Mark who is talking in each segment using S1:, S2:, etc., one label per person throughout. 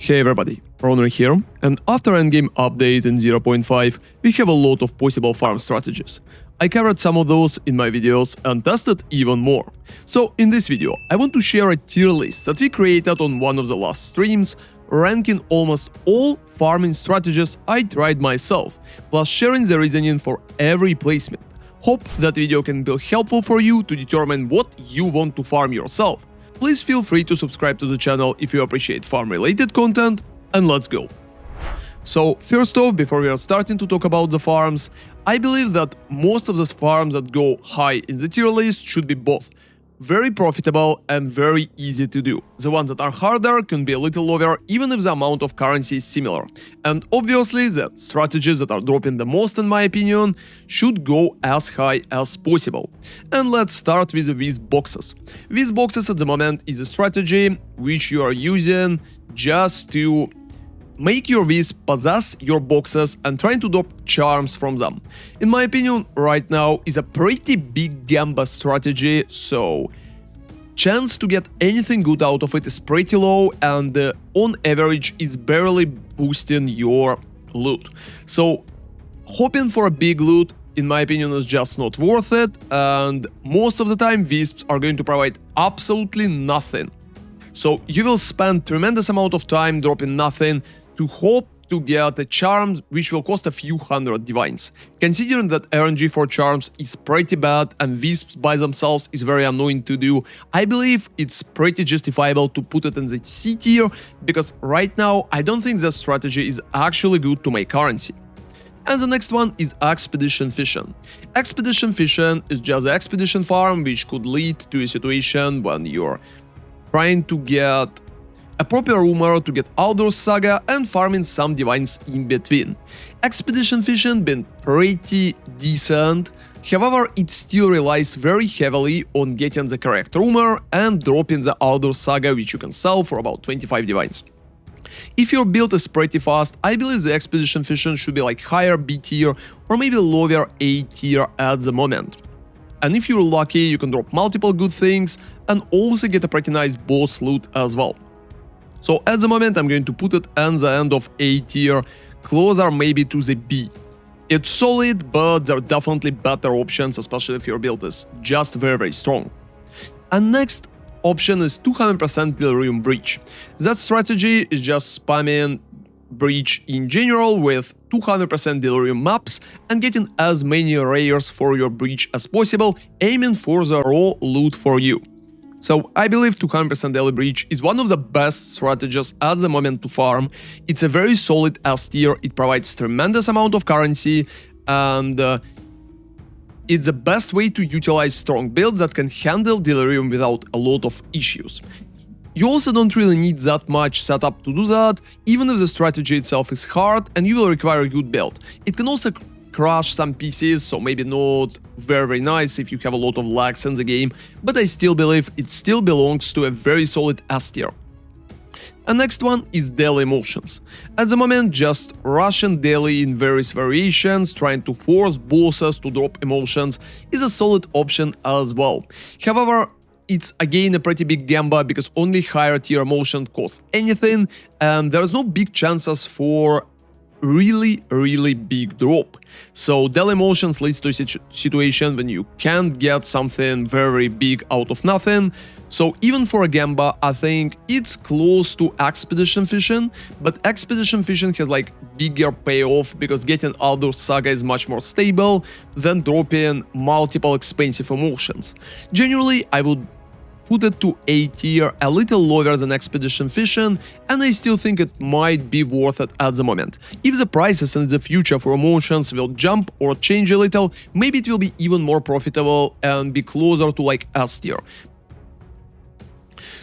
S1: Hey everybody, ronarray here, and after endgame update in 0.5, we have a lot of possible farm strategies. I covered some of those in my videos and tested even more. So in this video, I want to share a tier list that we created on one of the last streams, ranking almost all farming strategies I tried myself, plus sharing the reasoning for every placement. Hope that video can be helpful for you to determine what you want to farm yourself. Please feel free to subscribe to the channel if you appreciate farm-related content, and let's go. So, first off, before we are starting to talk about the farms, I believe that most of the farms that go high in the tier list should be both very profitable and very easy to do. The ones that are harder can be a little lower even if the amount of currency is similar. And obviously the strategies that are dropping the most in my opinion should go as high as possible. And let's start with the Wisp boxes. Wisp boxes at the moment is a strategy which you are using just to make your Wisp possess your boxes and trying to drop charms from them. In my opinion, right now is a pretty big gamba strategy, so chance to get anything good out of it is pretty low, and on average is barely boosting your loot. So hoping for a big loot, in my opinion, is just not worth it, and most of the time Wisps are going to provide absolutely nothing. So you will spend tremendous amount of time dropping nothing to hope to get a charm which will cost a few hundred divines. Considering that RNG for charms is pretty bad and Wisps by themselves is very annoying to do, I believe it's pretty justifiable to put it in the C tier, because right now I don't think that strategy is actually good to make currency. And the next one is Expedition Fishing. Expedition Fishing is just an expedition farm which could lead to a situation when you're trying to get a proper rumor to get Aldur saga and farming some divines in between. Expedition fishing been pretty decent, however it still relies very heavily on getting the correct rumor and dropping the Aldur saga which you can sell for about 25 divines. If your build is pretty fast, I believe the expedition fishing should be like higher B tier or maybe lower A tier at the moment. And if you're lucky, you can drop multiple good things and also get a pretty nice boss loot as well. So at the moment I'm going to put it at the end of A tier, closer maybe to the B. It's solid, but there are definitely better options, especially if your build is just very strong. And next option is 200% Delirium Breach. That strategy is just spamming Breach in general with 200% Delirium maps and getting as many rares for your Breach as possible, aiming for the raw loot for you. So I believe 200% Daily Breach is one of the best strategies at the moment to farm. It's a very solid S tier, it provides tremendous amount of currency, and it's the best way to utilize strong builds that can handle Delirium without a lot of issues. You also don't really need that much setup to do that, even if the strategy itself is hard and you will require a good build. It can also crush some pieces, so maybe not very nice if you have a lot of lags in the game, but I still believe it still belongs to a very solid S tier. And next one is Delirium Emotions. At the moment, just rushing Deli in various variations, trying to force bosses to drop emotions is a solid option as well. However, it's again a pretty big gamba because only higher tier emotion costs anything, and there's no big chances for really big drop. So Delirium Emotions leads to a situation when you can't get something very big out of nothing. So even for a gamba, I think it's close to Expedition Fishing, but Expedition Fishing has like bigger payoff because getting Aldur saga is much more stable than dropping multiple expensive emotions. Generally, I would put it to A tier, a little lower than Expedition Fishing, and I still think it might be worth it at the moment. If the prices in the future for emotions will jump or change a little, maybe it will be even more profitable and be closer to like S tier.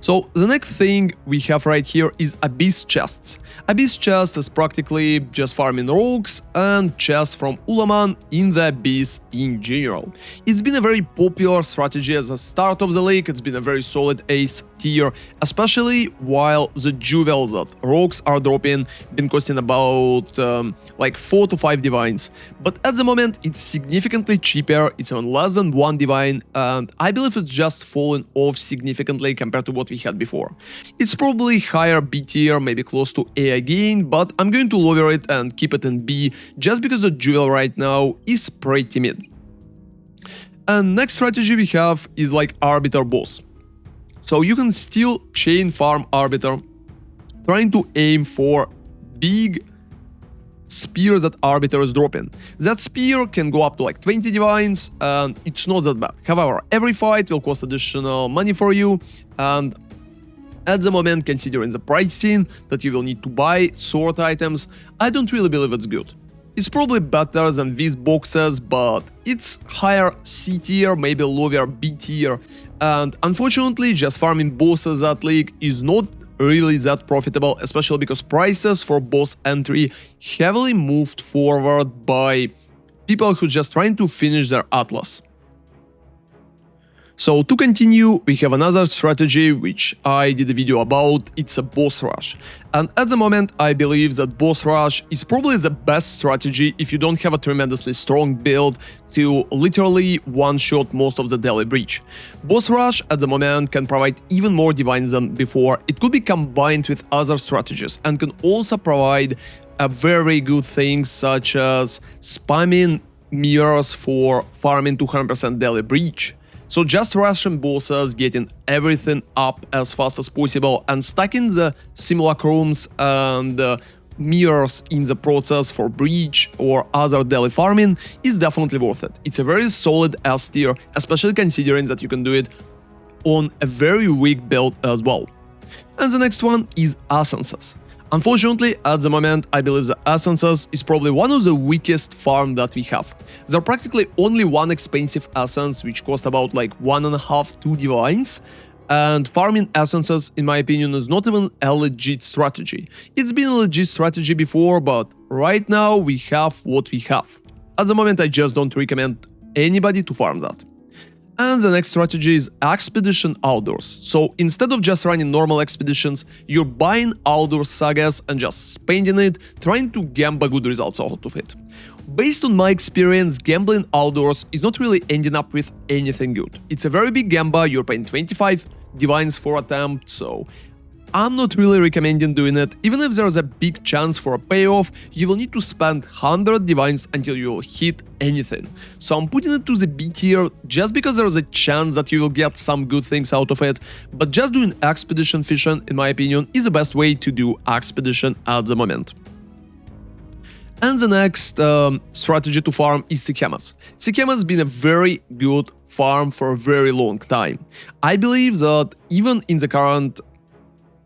S1: So the next thing we have right here is Abyss chests. Abyss chest is practically just farming rogues and chests from Ulaman in the Abyss in general. It's been a very popular strategy as a start of the league, it's been a very solid ace tier, especially while the jewels that rogues are dropping been costing about like 4 to 5 divines. But at the moment it's significantly cheaper, it's on less than 1 divine, and I believe it's just fallen off significantly compared to what what we had before. It's probably higher B tier, maybe close to A again, but I'm going to lower it and keep it in B just because the jewel right now is pretty mid. And next strategy we have is like Arbiter Boss. So you can still chain farm Arbiter, trying to aim for big spears that Arbiter is dropping. That spear can go up to like 20 divines and it's not that bad. However, every fight will cost additional money for you, and at the moment, considering the pricing that you will need to buy sword items, I don't really believe it's good. It's probably better than these boxes, but it's higher C tier, maybe lower B tier, and unfortunately just farming bosses at league is not really that profitable, especially because prices for boss entry heavily moved forward by people who just trying to finish their Atlas. So to continue, we have another strategy which I did a video about, it's a boss rush. And at the moment I believe that boss rush is probably the best strategy if you don't have a tremendously strong build to literally one-shot most of the Deli breach. Boss rush at the moment can provide even more divines than before, it could be combined with other strategies and can also provide a very good things such as spamming mirrors for farming 200% Deli breach. So just rushing bosses, getting everything up as fast as possible and stacking the simulacrums and mirrors in the process for breach or other Deli farming is definitely worth it. It's a very solid S tier, especially considering that you can do it on a very weak build as well. And the next one is Essences. Unfortunately, at the moment, I believe the Essences is probably one of the weakest farm that we have. There are practically only one expensive Essence, which cost about like 1.5–2 divines, and farming Essences, in my opinion, is not even a legit strategy. It's been a legit strategy before, but right now we have what we have. At the moment, I just don't recommend anybody to farm that. And the next strategy is Expedition Aldurs. So instead of just running normal expeditions, you're buying Aldur sagas and just spending it, trying to gamble good results out of it. Based on my experience, gambling Aldurs is not really ending up with anything good. It's a very big gamble, you're paying 25 divines for attempt, so I'm not really recommending doing it. Even if there's a big chance for a payoff, you will need to spend 100 divines until you will hit anything. So I'm putting it to the B tier just because there's a chance that you will get some good things out of it, but just doing expedition fishing, in my opinion, is the best way to do expedition at the moment. And the next strategy to farm is Sekhemas. Sekhemas has been a very good farm for a very long time. I believe that even in the current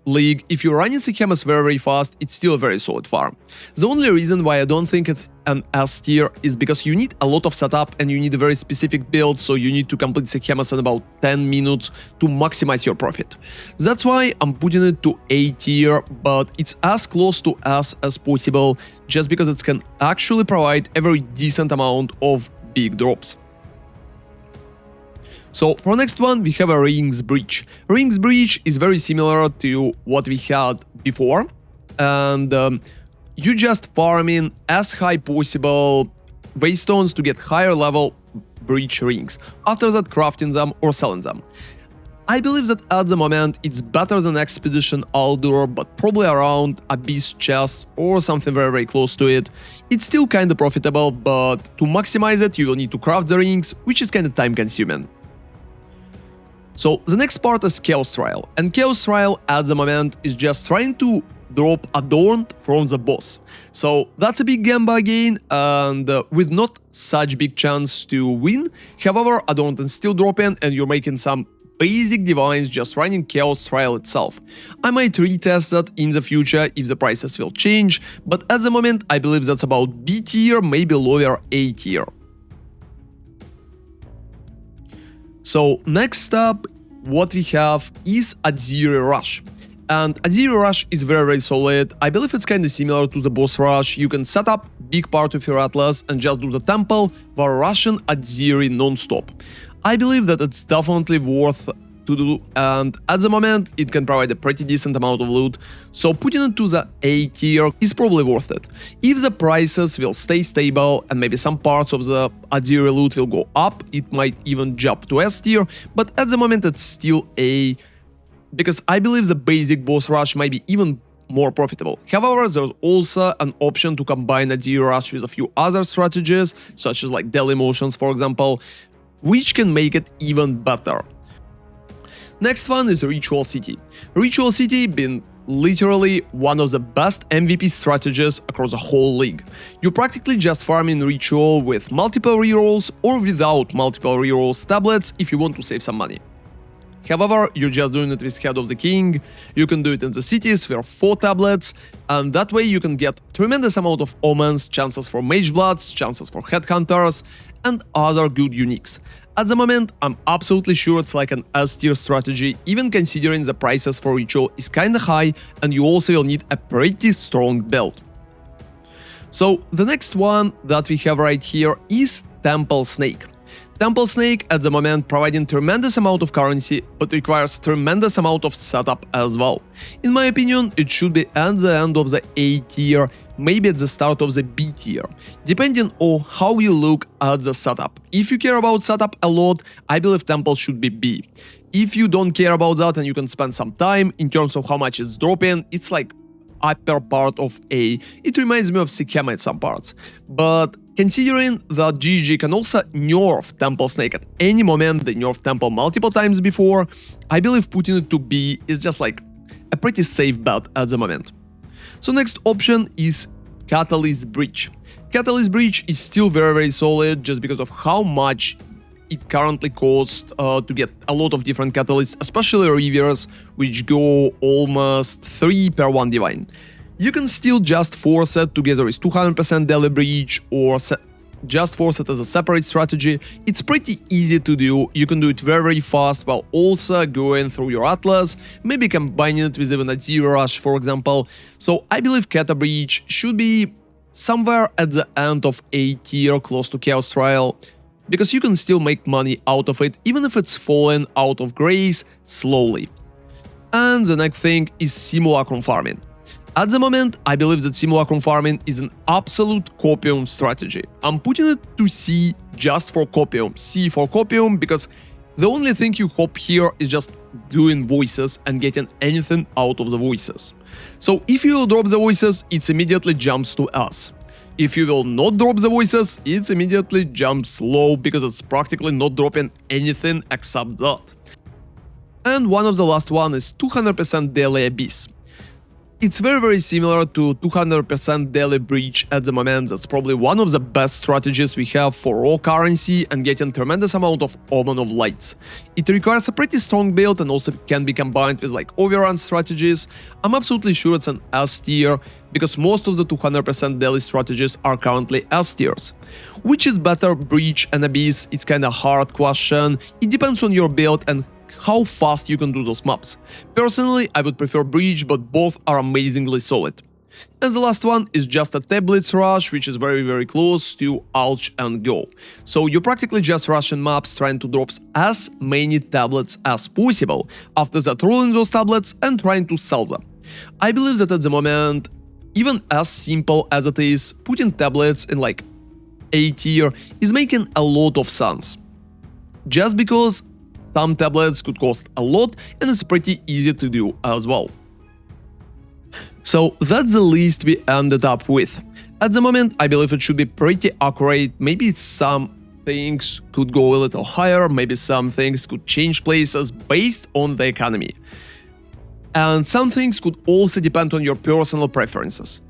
S1: league, if you're running Sekhemas very fast, it's still a very solid farm. The only reason why I don't think it's an S tier is because you need a lot of setup and you need a very specific build, so you need to complete Sekhemas in about 10 minutes to maximize your profit. That's why I'm putting it to A tier, but it's as close to S as possible, just because it can actually provide a very decent amount of big drops. So for next one, we have a Rings Breach. Rings Breach is very similar to what we had before, and you just farming as high possible waystones to get higher level breach rings, after that crafting them or selling them. I believe that at the moment it's better than Expedition Aldur, but probably around Abyss Chest or something very close to it. It's still kinda profitable, but to maximize it you will need to craft the rings, which is kinda time consuming. So the next part is Chaos Trial, and Chaos Trial at the moment is just trying to drop Adorned from the boss. So that's a big gamble again, and with not such big chance to win. However, Adorned is still dropping and you're making some basic divines just running Chaos Trial itself. I might retest that in the future if the prices will change, but at the moment I believe that's about B tier, maybe lower A tier. So next up, what we have is Atziri Rush. And Atziri Rush is very solid. I believe it's kinda similar to the boss rush. You can set up big part of your Atlas and just do the temple while rushing Atziri non-stop. I believe that it's definitely worth to do, and at the moment it can provide a pretty decent amount of loot, so putting it to the A tier is probably worth it. If the prices will stay stable and maybe some parts of the Atziri loot will go up, it might even jump to S tier, but at the moment it's still A because I believe the basic boss rush might be even more profitable. However, there's also an option to combine Atziri rush with a few other strategies, such as like Delirium Emotions, for example, which can make it even better. Next one is Ritual City. Ritual City being literally one of the best MVP strategies across the whole league. You practically just farm in Ritual with multiple rerolls or without multiple rerolls tablets if you want to save some money. However, you're just doing it with Head of the King, you can do it in the cities with 4 tablets, and that way you can get tremendous amount of omens, chances for mage bloods, chances for headhunters, and other good uniques. At the moment, I'm absolutely sure it's like an S-tier strategy, even considering the prices for Ritual is kinda high and you also will need a pretty strong build. So the next one that we have right here is Temple Snake. Temple Snake at the moment providing tremendous amount of currency, but requires tremendous amount of setup as well. In my opinion, it should be at the end of the A tier, maybe at the start of the B tier, depending on how you look at the setup. If you care about setup a lot, I believe Temple should be B. If you don't care about that and you can spend some time in terms of how much it's dropping, it's like upper part of A. It reminds me of Sekhemas at some parts. But considering that GG can also nerf Temple Snake at any moment, they nerfed Temple multiple times before, I believe putting it to B is just like a pretty safe bet at the moment. So next option is Catalyst Breach. Catalyst Breach is still very solid just because of how much it currently costs to get a lot of different catalysts, especially Reavers, which go almost 3 per 1 divine. You can still just force it together with 200% Deli Breach or just force it as a separate strategy. It's pretty easy to do, you can do it very fast while also going through your Atlas, maybe combining it with even a Atziri Rush, for example. So I believe Cata Breach should be somewhere at the end of A tier, close to Chaos Trial, because you can still make money out of it, even if it's fallen out of grace slowly. And the next thing is Simulacrum Farming. At the moment, I believe that Simulacrum Farming is an absolute copium strategy. I'm putting it to C just for copium, C for copium, because the only thing you hope here is just doing voices and getting anything out of the voices. So if you drop the voices, it immediately jumps to S. If you will not drop the voices, it immediately jumps low because it's practically not dropping anything except that. And one of the last one is 200% Deli Abyss. It's very similar to 200% Deli Breach at the moment. That's probably one of the best strategies we have for raw currency and getting tremendous amount of Omen of Lights. It requires a pretty strong build and also can be combined with like overrun strategies. I'm absolutely sure it's an S tier because most of the 200% Deli strategies are currently S tiers. Which is better, Breach and Abyss? It's kinda hard question. It depends on your build and how fast you can do those maps. Personally, I would prefer Breach, but both are amazingly solid. And the last one is just a Tablets Rush, which is very close to Ouch and Go. So you practically just rushing maps trying to drop as many tablets as possible, after that rolling those tablets and trying to sell them. I believe that at the moment, even as simple as it is, putting tablets in like A tier is making a lot of sense. Just because some tablets could cost a lot and it's pretty easy to do as well. So that's the list we ended up with. At the moment, I believe it should be pretty accurate. Maybe some things could go a little higher, maybe some things could change places based on the economy. And some things could also depend on your personal preferences.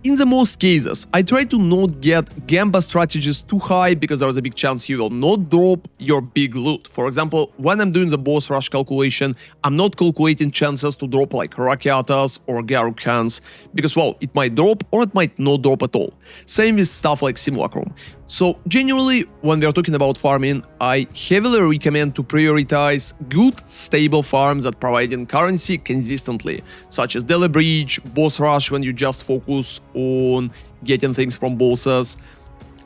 S1: In the most cases, I try to not get Gamba strategies too high because there's a big chance you will not drop your big loot. For example, when I'm doing the boss rush calculation, I'm not calculating chances to drop like Rakiatas or Garuk Hands, because well, it might drop or it might not drop at all. Same with stuff like Simulacrum. So generally, when we are talking about farming, I heavily recommend to prioritize good, stable farms that provide currency consistently, such as Deli Breach, Boss Rush when you just focus on getting things from bosses,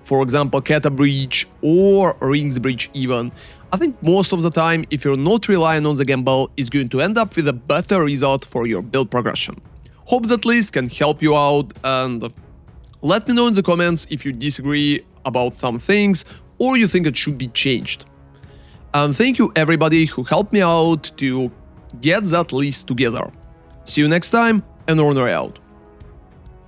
S1: for example, Cata Breach or Rings Breach even. I think most of the time, if you're not relying on the gamble, it's going to end up with a better result for your build progression. Hope that list can help you out, and let me know in the comments if you disagree about some things or you think it should be changed. And thank you everybody who helped me out to get that list together. See you next time, and ronarray out.